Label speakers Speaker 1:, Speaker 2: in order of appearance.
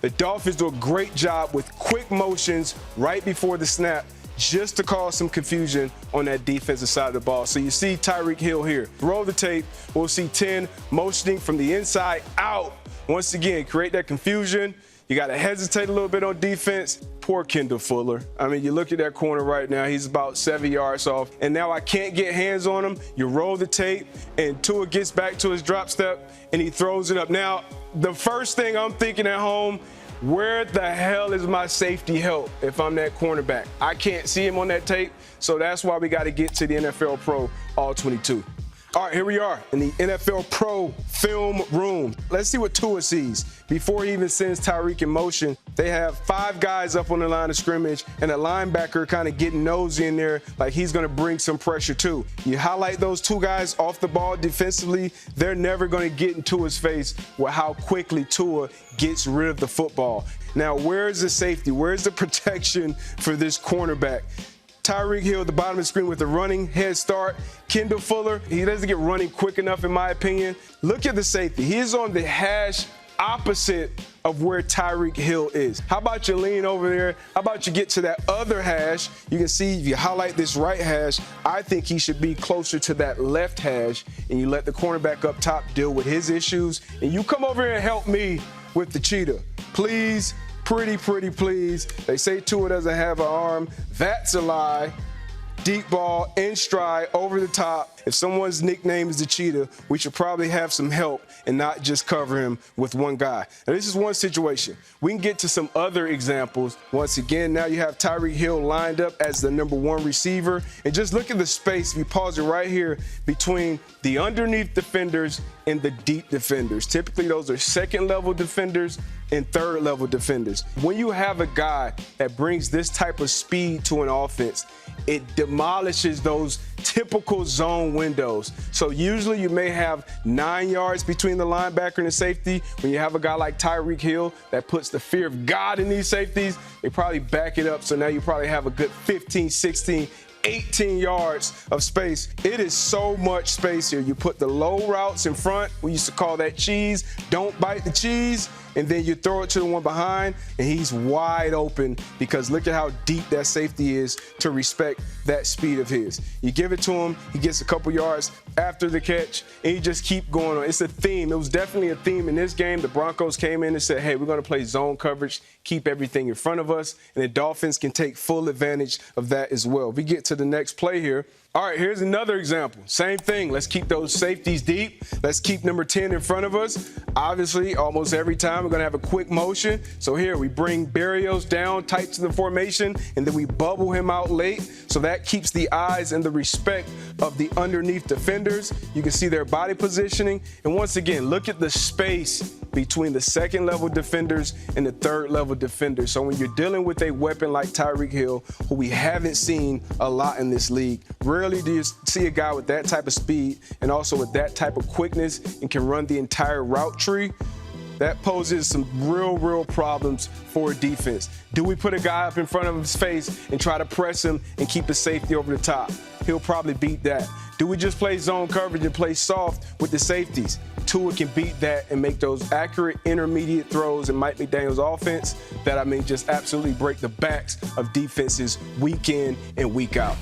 Speaker 1: The Dolphins do a great job with quick motions right before the snap, just to cause some confusion on that defensive side of the ball. So you see Tyreek Hill here. Roll the tape. We'll see 10 motioning from the inside out. Once again, create that confusion. You got to hesitate a little bit on defense. Poor Kendall Fuller. I mean, you look at that corner right now, he's about 7 yards off, and now I can't get hands on him. You roll the tape, and Tua gets back to his drop step, and he throws it up. Now, the first thing I'm thinking at home, where the hell is my safety help if I'm that cornerback? I can't see him on that tape, so that's why we got to get to the NFL Pro All-22. All right, here we are in the NFL Pro film room. Let's see what Tua sees. Before he even sends Tyreek in motion, they have 5 guys up on the line of scrimmage and a linebacker kind of getting nosy in there like he's going to bring some pressure too. You highlight those 2 guys off the ball defensively, they're never going to get in Tua's face with how quickly Tua gets rid of the football. Now, where's the safety? Where's the protection for this cornerback? Tyreek Hill at the bottom of the screen with a running head start. Kendall Fuller, he doesn't get running quick enough in my opinion. Look at the safety. He is on the hash opposite of where Tyreek Hill is. How about you lean over there? How about you get to that other hash? You can see if you highlight this right hash, I think he should be closer to that left hash, and you let the cornerback up top deal with his issues, and you come over here and help me with the cheetah. Please. Pretty please. They say Tua doesn't have an arm. That's a lie. Deep ball, in stride, over the top. If someone's nickname is the cheetah, we should probably have some help and not just cover him with one guy. Now, this is one situation. We can get to some other examples. Once again, now you have Tyreek Hill lined up as the #1 receiver. And just look at the space, if you pause it right here, between the underneath defenders and the deep defenders. Typically, those are second-level defenders and third-level defenders. When you have a guy that brings this type of speed to an offense, it demolishes those typical zone windows. So usually you may have 9 yards between the linebacker and the safety. When you have a guy like Tyreek Hill that puts the fear of God in these safeties, they probably back it up. So now you probably have a good 15, 16, 18 yards of space. It is so much space here. You put the low routes in front. We used to call that cheese. Don't bite the cheese. And then you throw it to the one behind, and he's wide open because look at how deep that safety is to respect that speed of his. You give it to him, he gets a couple yards after the catch, and you just keep going on. It's a theme. It was definitely a theme in this game. The Broncos came in and said, hey, we're going to play zone coverage, keep everything in front of us, and the Dolphins can take full advantage of that as well. We get to the next play here. All right, here's another example. Same thing. Let's keep those safeties deep. Let's keep number 10 in front of us. Obviously, almost every time we're going to have a quick motion. So here we bring Barrios down tight to the formation, and then we bubble him out late. So that keeps the eyes and the respect of the underneath defenders. You can see their body positioning. And once again, look at the space between the second-level defenders and the third-level defenders. So when you're dealing with a weapon like Tyreek Hill, who we haven't seen a lot in this league, rarely do you see a guy with that type of speed and also with that type of quickness and can run the entire route tree. That poses some real problems for a defense. Do we put a guy up in front of his face and try to press him and keep the safety over the top? He'll probably beat that. Do we just play zone coverage and play soft with the safeties? Tua can beat that and make those accurate intermediate throws in Mike McDainel's offense that, just absolutely break the backs of defenses week in and week out.